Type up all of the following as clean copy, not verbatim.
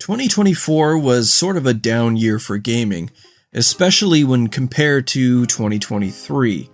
2024 was sort of a down year for gaming, especially when compared to 2023.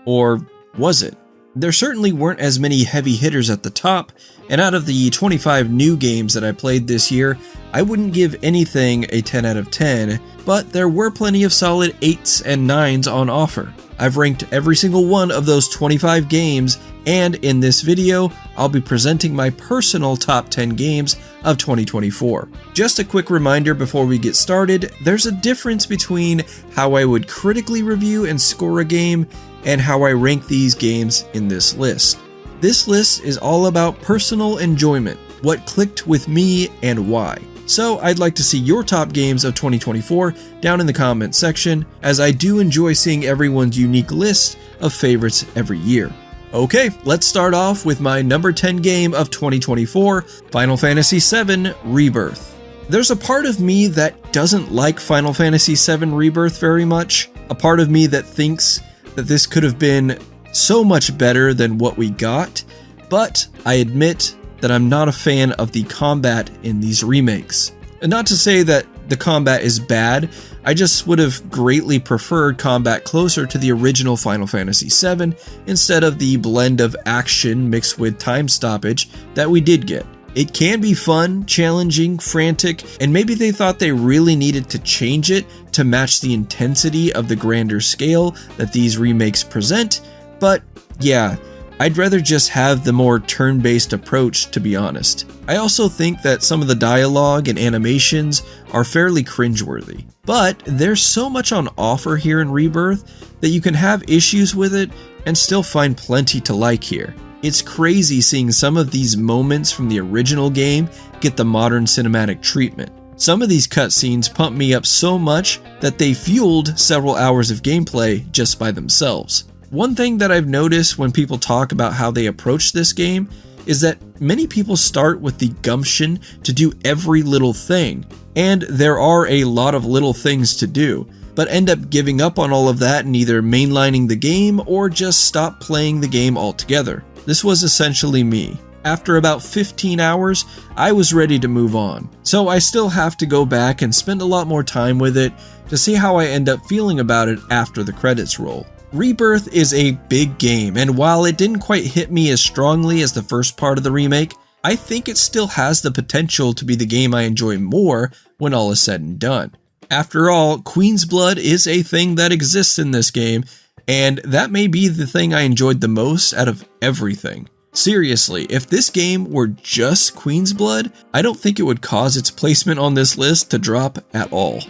Or was it? There certainly weren't as many heavy hitters at the top, and out of the 25 new games that I played this year, I wouldn't give anything a 10 out of 10, but there were plenty of solid 8s and 9s on offer. I've ranked every single one of those 25 games, and in this video, I'll be presenting my personal top 10 games of 2024. Just a quick reminder before we get started, there's a difference between how I would critically review and score a game and how I rank these games in this list. This list is all about personal enjoyment, what clicked with me and why. So I'd like to see your top games of 2024 down in the comments section, as I do enjoy seeing everyone's unique list of favorites every year. Okay, let's start off with my number 10 game of 2024, Final Fantasy VII Rebirth. There's a part of me that doesn't like Final Fantasy VII Rebirth very much, a part of me that thinks that this could have been so much better than what we got, but I admit that I'm not a fan of the combat in these remakes. And not to say that the combat is bad, I just would have greatly preferred combat closer to the original Final Fantasy VII instead of the blend of action mixed with time stoppage that we did get. It can be fun, challenging, frantic, and maybe they thought they really needed to change it to match the intensity of the grander scale that these remakes present, but yeah, I'd rather just have the more turn-based approach, to be honest. I also think that some of the dialogue and animations are fairly cringeworthy, but there's so much on offer here in Rebirth that you can have issues with it and still find plenty to like here. It's crazy seeing some of these moments from the original game get the modern cinematic treatment. Some of these cutscenes pumped me up so much that they fueled several hours of gameplay just by themselves. One thing that I've noticed when people talk about how they approach this game is that many people start with the gumption to do every little thing, and there are a lot of little things to do, but end up giving up on all of that and either mainlining the game or just stop playing the game altogether. This was essentially me. After about 15 hours, I was ready to move on. So I still have to go back and spend a lot more time with it to see how I end up feeling about it after the credits roll. Rebirth is a big game, and while it didn't quite hit me as strongly as the first part of the remake, I think it still has the potential to be the game I enjoy more when all is said and done. After all, Queen's Blood is a thing that exists in this game, and that may be the thing I enjoyed the most out of everything. Seriously, if this game were just Queen's Blood, I don't think it would cause its placement on this list to drop at all.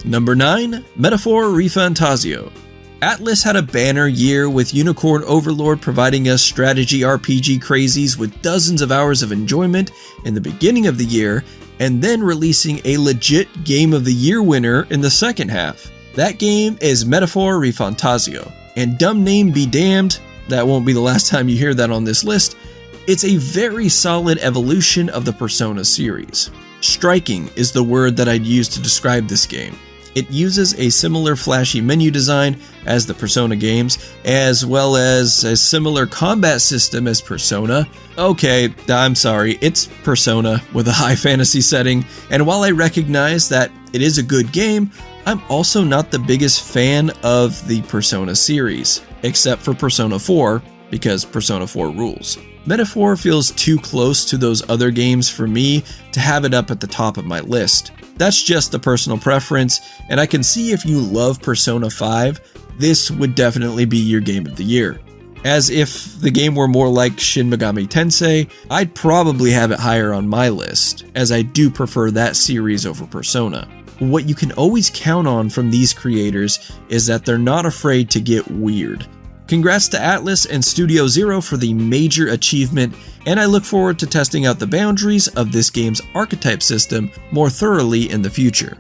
Number 9, Metaphor ReFantazio. Atlus had a banner year with Unicorn Overlord providing us strategy RPG crazies with dozens of hours of enjoyment in the beginning of the year, and then releasing a legit Game of the Year winner in the second half. That game is Metaphor ReFantazio, and dumb name be damned, that won't be the last time you hear that on this list. It's a very solid evolution of the Persona series. Striking is the word that I'd use to describe this game. It uses a similar flashy menu design as the Persona games, as well as a similar combat system as Persona. Okay, I'm sorry, it's Persona with a high fantasy setting, and while I recognize that it is a good game, I'm also not the biggest fan of the Persona series, except for Persona 4, because Persona 4 rules. Metaphor feels too close to those other games for me to have it up at the top of my list. That's just a personal preference, and I can see if you love Persona 5, this would definitely be your game of the year. As if the game were more like Shin Megami Tensei, I'd probably have it higher on my list, as I do prefer that series over Persona. What you can always count on from these creators is that they're not afraid to get weird. Congrats to Atlus and Studio Zero for the major achievement, and I look forward to testing out the boundaries of this game's archetype system more thoroughly in the future.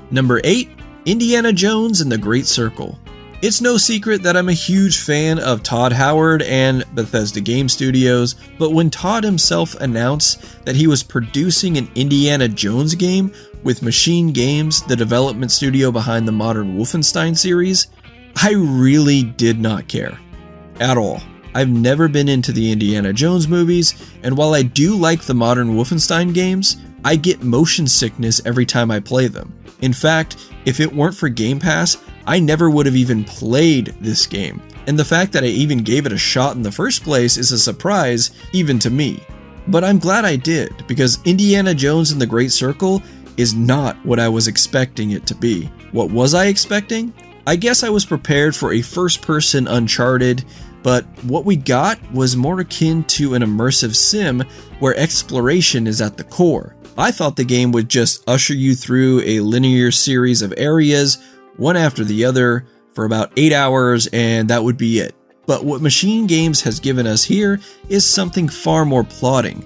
Number 8, Indiana Jones and the Great Circle. It's no secret that I'm a huge fan of Todd Howard and Bethesda Game Studios, but when Todd himself announced that he was producing an Indiana Jones game with Machine Games, the development studio behind the modern Wolfenstein series, I really did not care. At all. I've never been into the Indiana Jones movies, and while I do like the modern Wolfenstein games, I get motion sickness every time I play them. In fact, if it weren't for Game Pass, I never would have even played this game. And the fact that I even gave it a shot in the first place is a surprise, even to me. But I'm glad I did, because Indiana Jones and the Great Circle is not what I was expecting it to be. What was I expecting? I guess I was prepared for a first-person Uncharted, but what we got was more akin to an immersive sim where exploration is at the core. I thought the game would just usher you through a linear series of areas, one after the other, for about 8 hours, and that would be it. But what Machine Games has given us here is something far more plotting.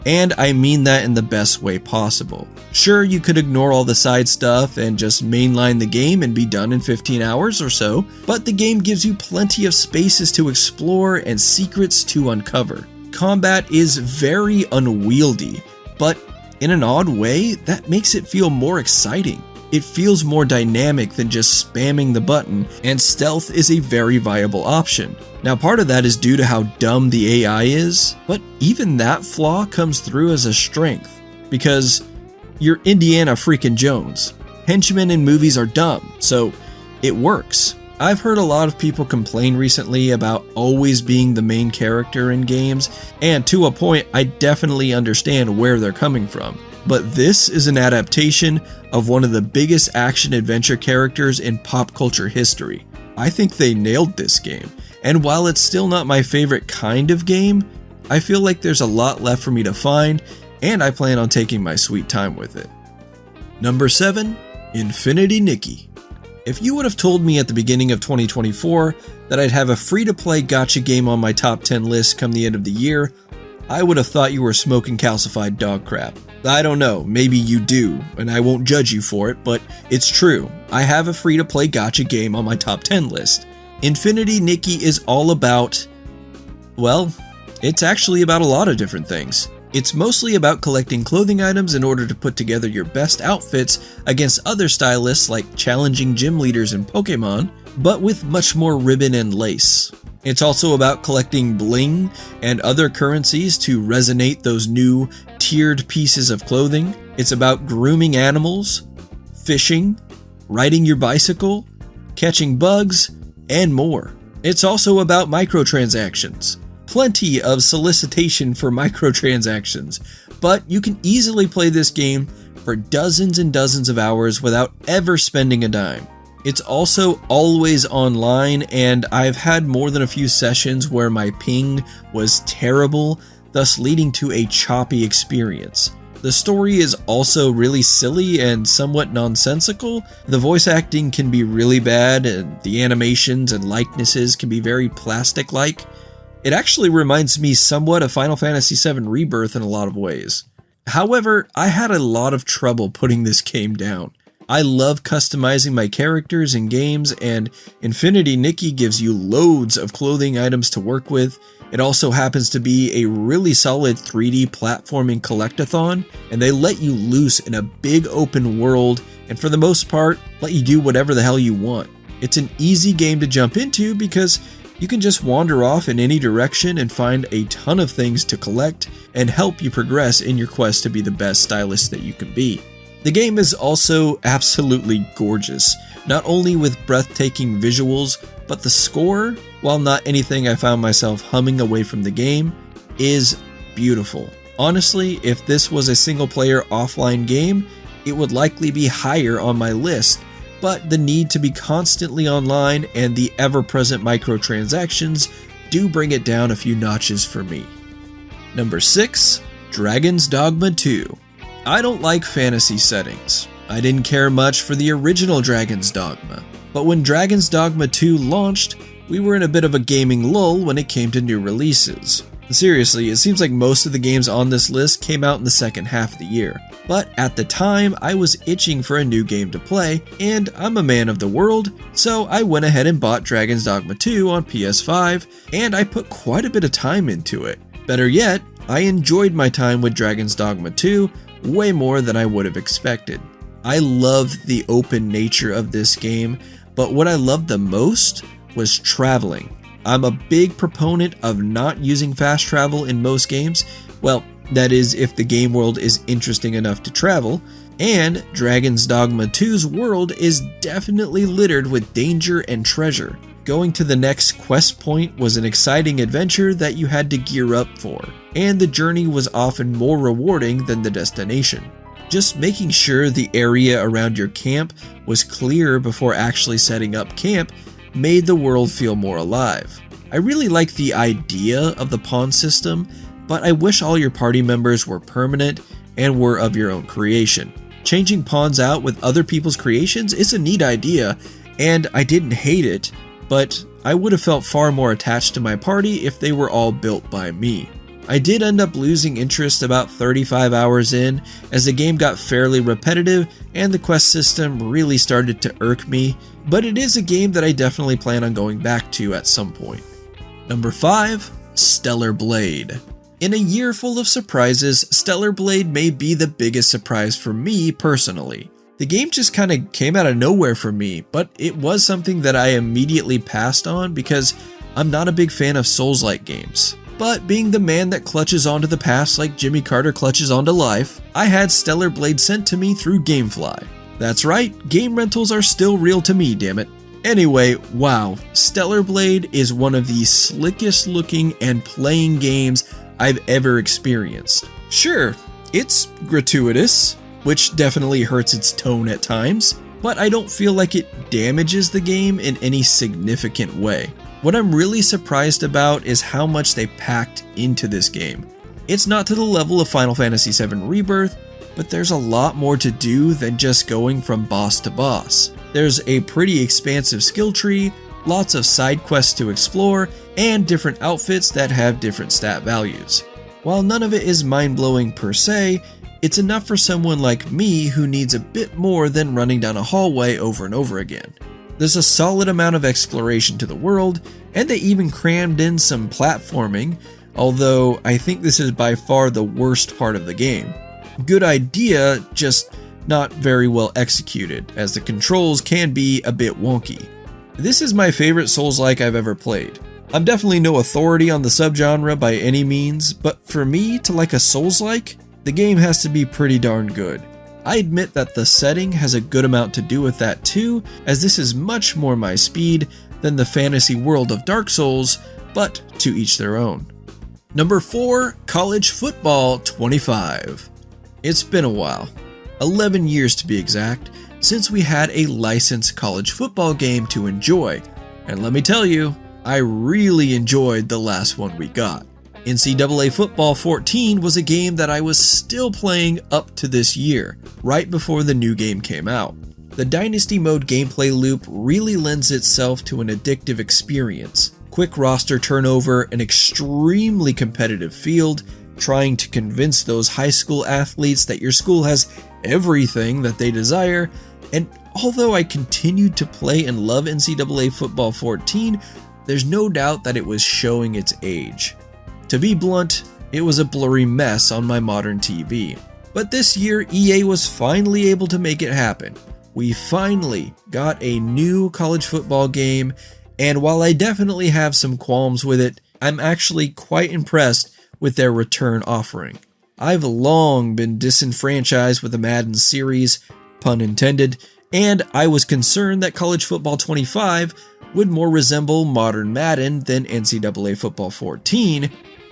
And I mean that in the best way possible. Sure, you could ignore all the side stuff and just mainline the game and be done in 15 hours or so, but the game gives you plenty of spaces to explore and secrets to uncover. Combat is very unwieldy, but in an odd way, that makes it feel more exciting. It feels more dynamic than just spamming the button, and stealth is a very viable option. Now, part of that is due to how dumb the AI is, but even that flaw comes through as a strength, because you're Indiana freaking Jones. Henchmen in movies are dumb, so it works. I've heard a lot of people complain recently about always being the main character in games, and to a point, I definitely understand where they're coming from. But this is an adaptation of one of the biggest action-adventure characters in pop culture history. I think they nailed this game, and while it's still not my favorite kind of game, I feel like there's a lot left for me to find, and I plan on taking my sweet time with it. Number 7, Infinity Nikki. If you would have told me at the beginning of 2024 that I'd have a free-to-play gacha game on my top 10 list come the end of the year, I would have thought you were smoking calcified dog crap. I don't know, maybe you do, and I won't judge you for it, but it's true. I have a free-to-play gacha game on my top 10 list. Infinity Nikki is all about, well, it's actually about a lot of different things. It's mostly about collecting clothing items in order to put together your best outfits against other stylists like challenging gym leaders in Pokemon, but with much more ribbon and lace. It's also about collecting bling and other currencies to resonate those new tiered pieces of clothing. It's about grooming animals, fishing, riding your bicycle, catching bugs, and more. It's also about microtransactions. Plenty of solicitation for microtransactions, but you can easily play this game for dozens and dozens of hours without ever spending a dime. It's also always online, and I've had more than a few sessions where my ping was terrible, thus leading to a choppy experience. The story is also really silly and somewhat nonsensical. The voice acting can be really bad, and the animations and likenesses can be very plastic-like. It actually reminds me somewhat of Final Fantasy VII Rebirth in a lot of ways. However, I had a lot of trouble putting this game down. I love customizing my characters in games, and Infinity Nikki gives you loads of clothing items to work with. It also happens to be a really solid 3D platforming collectathon, and they let you loose in a big open world, and for the most part, let you do whatever the hell you want. It's an easy game to jump into because you can just wander off in any direction and find a ton of things to collect and help you progress in your quest to be the best stylist that you can be. The game is also absolutely gorgeous, not only with breathtaking visuals, but the score, while not anything I found myself humming away from the game, is beautiful. Honestly, if this was a single-player offline game, it would likely be higher on my list, but the need to be constantly online and the ever-present microtransactions do bring it down a few notches for me. Number 6, Dragon's Dogma 2. I don't like fantasy settings. I didn't care much for the original Dragon's Dogma, but when Dragon's Dogma 2 launched, we were in a bit of a gaming lull when it came to new releases. Seriously, it seems like most of the games on this list came out in the second half of the year. But at the time, I was itching for a new game to play, and I'm a man of the world, so I went ahead and bought Dragon's Dogma 2 on PS5, and I put quite a bit of time into it. Better yet, I enjoyed my time with Dragon's Dogma 2 way more than I would have expected. I loved the open nature of this game, but what I loved the most was traveling. I'm a big proponent of not using fast travel in most games. Well, That is, if the game world is interesting enough to travel, and Dragon's Dogma 2's world is definitely littered with danger and treasure. Going to the next quest point was an exciting adventure that you had to gear up for, and the journey was often more rewarding than the destination. Just making sure the area around your camp was clear before actually setting up camp made the world feel more alive. I really like the idea of the pawn system, but I wish all your party members were permanent and were of your own creation. Changing pawns out with other people's creations is a neat idea, and I didn't hate it, but I would have felt far more attached to my party if they were all built by me. I did end up losing interest about 35 hours in, as the game got fairly repetitive and the quest system really started to irk me, but it is a game that I definitely plan on going back to at some point. Number 5. Stellar Blade. In a year full of surprises, Stellar Blade may be the biggest surprise for me personally. The game just kind of came out of nowhere for me, but it was something that I immediately passed on because I'm not a big fan of Souls-like games. But being the man that clutches onto the past like Jimmy Carter clutches onto life, I had Stellar Blade sent to me through Gamefly. That's right, game rentals are still real to me, dammit. Anyway, wow, Stellar Blade is one of the slickest looking and playing games I've ever experienced. Sure, it's gratuitous, which definitely hurts its tone at times, but I don't feel like it damages the game in any significant way. What I'm really surprised about is how much they packed into this game. It's not to the level of Final Fantasy VII Rebirth, but there's a lot more to do than just going from boss to boss. There's a pretty expansive skill tree, lots of side quests to explore, and different outfits that have different stat values. While none of it is mind-blowing per se, it's enough for someone like me who needs a bit more than running down a hallway over and over again. There's a solid amount of exploration to the world, and they even crammed in some platforming, although I think this is by far the worst part of the game. Good idea, just not very well executed, as the controls can be a bit wonky. This is my favorite Souls-like I've ever played. I'm definitely no authority on the subgenre by any means, but for me to like a Souls-like, the game has to be pretty darn good. I admit that the setting has a good amount to do with that too, as this is much more my speed than the fantasy world of Dark Souls, but to each their own. Number 4, College Football 25. It's been a while, 11 years to be exact, since we had a licensed college football game to enjoy, and let me tell you, I really enjoyed the last one we got. NCAA Football 14 was a game that I was still playing up to this year, right before the new game came out. The Dynasty Mode gameplay loop really lends itself to an addictive experience. Quick roster turnover, an extremely competitive field, trying to convince those high school athletes that your school has everything that they desire, and although I continued to play and love NCAA Football 14, there's no doubt that it was showing its age. To be blunt, it was a blurry mess on my modern TV. But this year, EA was finally able to make it happen. We finally got a new college football game, and while I definitely have some qualms with it, I'm actually quite impressed with their return offering. I've long been disenfranchised with the Madden series, pun intended, and I was concerned that College Football 25 would more resemble modern Madden than NCAA Football 14,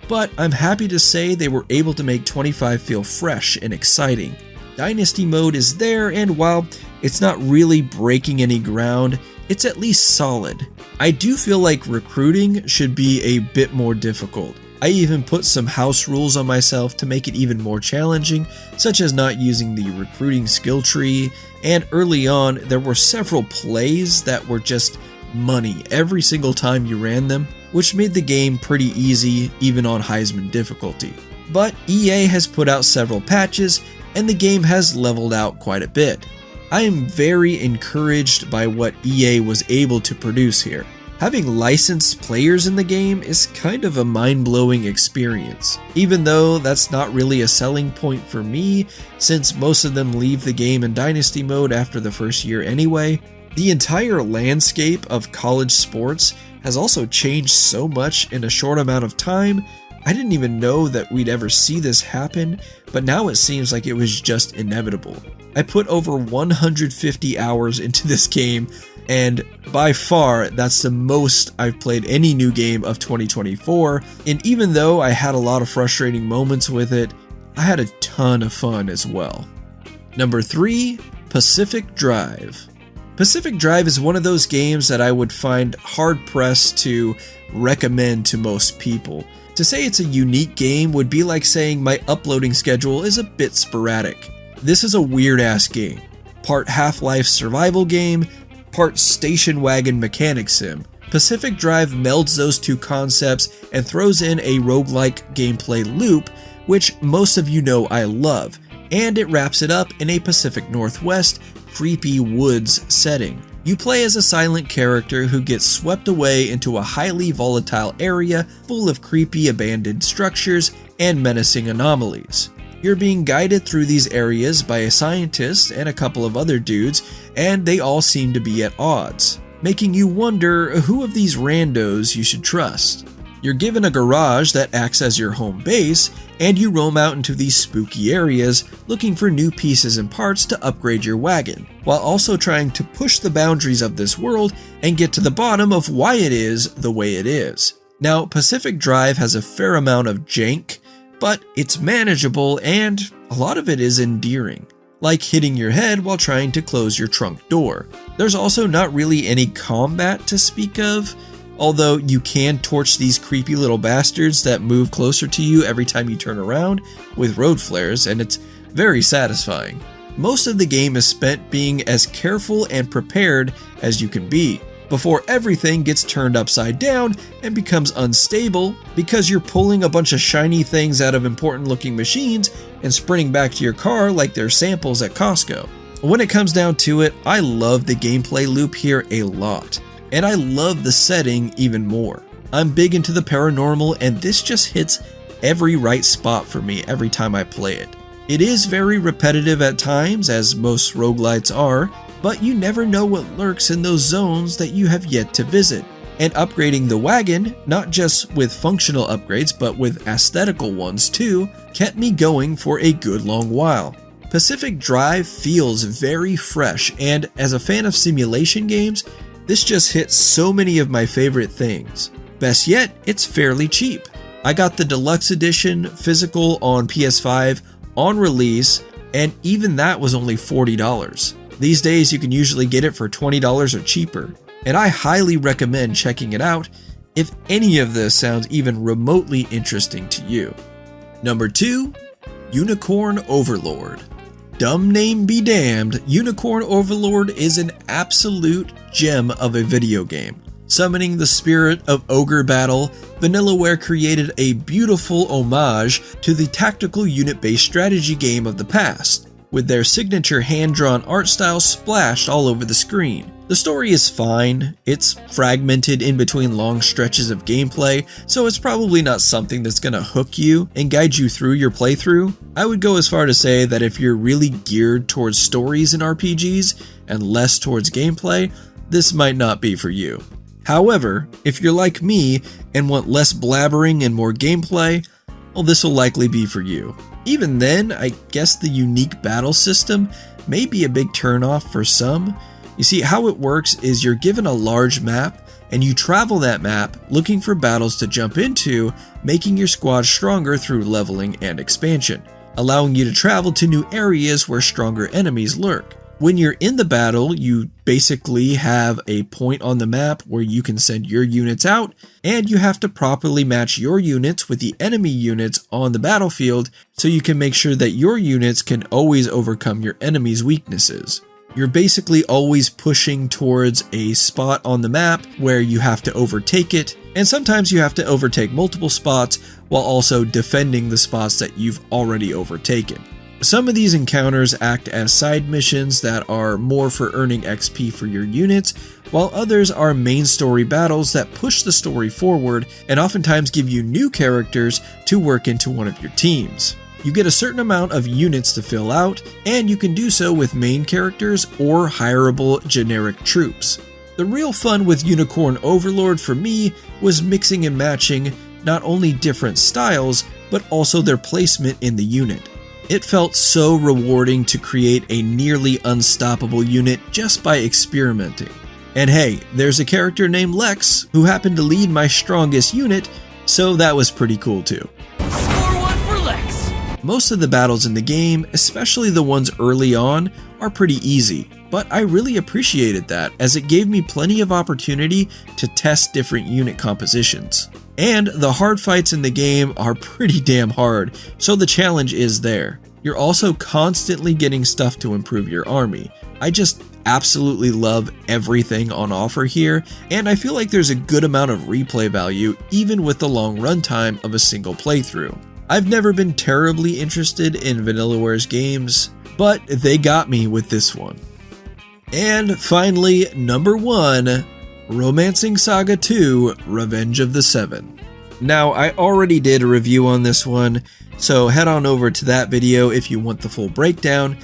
but I'm happy to say they were able to make 25 feel fresh and exciting. Dynasty Mode is there, and while it's not really breaking any ground, it's at least solid. I do feel like recruiting should be a bit more difficult. I even put some house rules on myself to make it even more challenging, such as not using the recruiting skill tree, and early on there were several plays that were just money every single time you ran them, which made the game pretty easy even on Heisman difficulty. But EA has put out several patches, and the game has leveled out quite a bit. I am very encouraged by what EA was able to produce here. Having licensed players in the game is kind of a mind-blowing experience, even though that's not really a selling point for me, since most of them leave the game in Dynasty Mode after the first year anyway. The entire landscape of college sports has also changed so much in a short amount of time, I didn't even know that we'd ever see this happen, but now it seems like it was just inevitable. I put over 150 hours into this game, and by far, that's the most I've played any new game of 2024, and even though I had a lot of frustrating moments with it, I had a ton of fun as well. Number 3, Pacific Drive. Pacific Drive is one of those games that I would find hard-pressed to recommend to most people. To say it's a unique game would be like saying my uploading schedule is a bit sporadic. This is a weird-ass game. Part Half-Life survival game, part station wagon mechanic sim. Pacific Drive melds those two concepts and throws in a roguelike gameplay loop, which most of you know I love, and it wraps it up in a Pacific Northwest creepy woods setting. You play as a silent character who gets swept away into a highly volatile area full of creepy abandoned structures and menacing anomalies. You're being guided through these areas by a scientist and a couple of other dudes, and they all seem to be at odds, making you wonder who of these randos you should trust. You're given a garage that acts as your home base, and you roam out into these spooky areas looking for new pieces and parts to upgrade your wagon, while also trying to push the boundaries of this world and get to the bottom of why it is the way it is. Now, Pacific Drive has a fair amount of jank, but it's manageable and a lot of it is endearing, like hitting your head while trying to close your trunk door. There's also not really any combat to speak of, although you can torch these creepy little bastards that move closer to you every time you turn around with road flares, and it's very satisfying. Most of the game is spent being as careful and prepared as you can be, before everything gets turned upside down and becomes unstable because you're pulling a bunch of shiny things out of important looking machines and sprinting back to your car like they're samples at Costco. When it comes down to it, I love the gameplay loop here a lot. And I love the setting even more. I'm big into the paranormal, and this just hits every right spot for me every time I play it. It is very repetitive at times, as most roguelites are, but you never know what lurks in those zones that you have yet to visit. And upgrading the wagon, not just with functional upgrades but with aesthetical ones too, kept me going for a good long while. Pacific Drive feels very fresh, and as a fan of simulation games, this just hits so many of my favorite things. Best yet, it's fairly cheap. I got the deluxe edition physical on PS5 on release, and even that was only $40. These days you can usually get it for $20 or cheaper, and I highly recommend checking it out if any of this sounds even remotely interesting to you. Number 2, Unicorn Overlord. Dumb name be damned, Unicorn Overlord is an absolute gem of a video game. Summoning the spirit of ogre battle, Vanillaware created a beautiful homage to the tactical unit-based strategy game of the past, with their signature hand-drawn art style splashed all over the screen. The story is fine, it's fragmented in between long stretches of gameplay, so it's probably not something that's gonna hook you and guide you through your playthrough. I would go as far to say that if you're really geared towards stories in RPGs and less towards gameplay, this might not be for you. However, if you're like me and want less blabbering and more gameplay, well, this will likely be for you. Even then, I guess the unique battle system may be a big turnoff for some. You see, how it works is you're given a large map, and you travel that map looking for battles to jump into, making your squad stronger through leveling and expansion, allowing you to travel to new areas where stronger enemies lurk. When you're in the battle, you basically have a point on the map where you can send your units out, and you have to properly match your units with the enemy units on the battlefield so you can make sure that your units can always overcome your enemy's weaknesses. You're basically always pushing towards a spot on the map where you have to overtake it, and sometimes you have to overtake multiple spots while also defending the spots that you've already overtaken. Some of these encounters act as side missions that are more for earning XP for your units, while others are main story battles that push the story forward and oftentimes give you new characters to work into one of your teams. You get a certain amount of units to fill out, and you can do so with main characters or hireable generic troops. The real fun with Unicorn Overlord for me was mixing and matching not only different styles, but also their placement in the unit. It felt so rewarding to create a nearly unstoppable unit just by experimenting. And hey, there's a character named Lex who happened to lead my strongest unit, so that was pretty cool too. Score one for Lex! Most of the battles in the game, especially the ones early on, are pretty easy, but I really appreciated that as it gave me plenty of opportunity to test different unit compositions. And the hard fights in the game are pretty damn hard, so the challenge is there. You're also constantly getting stuff to improve your army. I just absolutely love everything on offer here, and I feel like there's a good amount of replay value even with the long runtime of a single playthrough. I've never been terribly interested in Vanillaware's games, but they got me with this one. And finally, number 1, Romancing Saga 2: Revenge of the Seven. Now, I already did a review on this one, so head on over to that video if you want the full breakdown,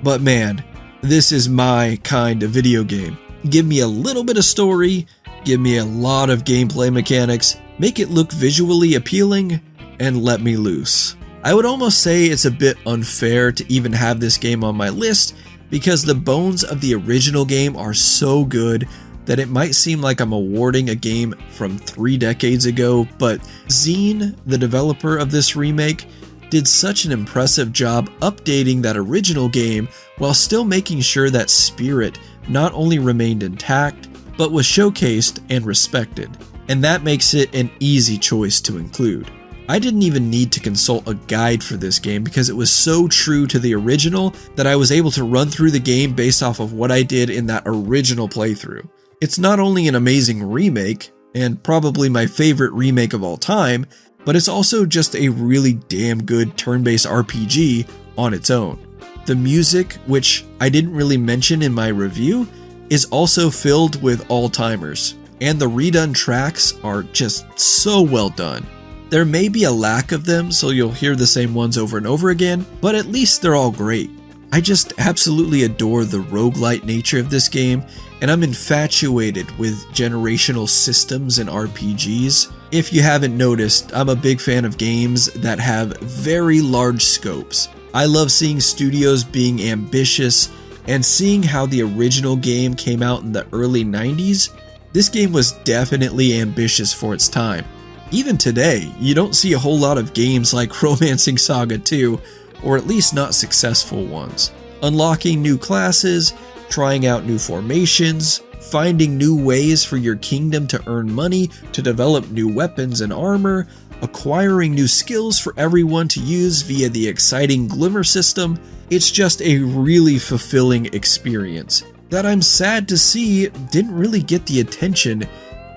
but man, this is my kind of video game. Give me a little bit of story, give me a lot of gameplay mechanics, make it look visually appealing, and let me loose. I would almost say it's a bit unfair to even have this game on my list because the bones of the original game are so good that it might seem like I'm awarding a game from 3 decades ago, but Zine, the developer of this remake, did such an impressive job updating that original game while still making sure that spirit not only remained intact, but was showcased and respected. And that makes it an easy choice to include. I didn't even need to consult a guide for this game because it was so true to the original that I was able to run through the game based off of what I did in that original playthrough. It's not only an amazing remake, and probably my favorite remake of all time, but it's also just a really damn good turn-based RPG on its own. The music, which I didn't really mention in my review, is also filled with all-timers, and the redone tracks are just so well done. There may be a lack of them, so you'll hear the same ones over and over again, but at least they're all great. I just absolutely adore the roguelite nature of this game, and I'm infatuated with generational systems and RPGs. If you haven't noticed, I'm a big fan of games that have very large scopes. I love seeing studios being ambitious, and seeing how the original game came out in the early 90s, this game was definitely ambitious for its time. Even today, you don't see a whole lot of games like Romancing Saga 2, or at least not successful ones. Unlocking new classes, trying out new formations, finding new ways for your kingdom to earn money, to develop new weapons and armor, acquiring new skills for everyone to use via the exciting Glimmer system. It's just a really fulfilling experience that I'm sad to see didn't really get the attention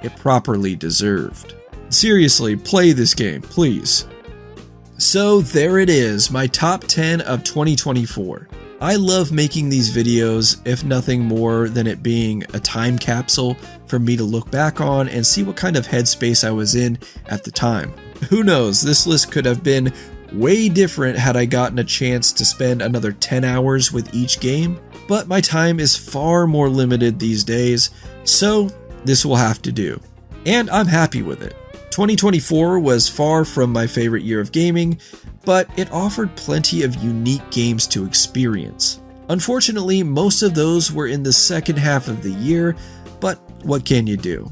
it properly deserved. Seriously, play this game, please. So there it is, my top 10 of 2024. I love making these videos, if nothing more than it being a time capsule for me to look back on and see what kind of headspace I was in at the time. Who knows, this list could have been way different had I gotten a chance to spend another 10 hours with each game, but my time is far more limited these days, so this will have to do. And I'm happy with it. 2024 was far from my favorite year of gaming, but it offered plenty of unique games to experience. Unfortunately, most of those were in the second half of the year, but what can you do?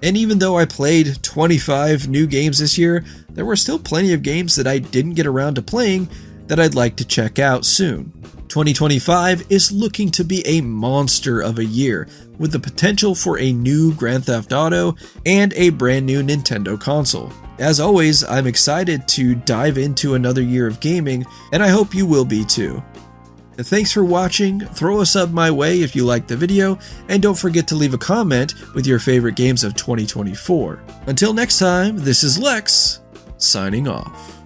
And even though I played 25 new games this year, there were still plenty of games that I didn't get around to playing that I'd like to check out soon. 2025 is looking to be a monster of a year, with the potential for a new Grand Theft Auto and a brand new Nintendo console. As always, I'm excited to dive into another year of gaming, and I hope you will be too. Thanks for watching, throw a sub my way if you liked the video, and don't forget to leave a comment with your favorite games of 2024. Until next time, this is Lex, signing off.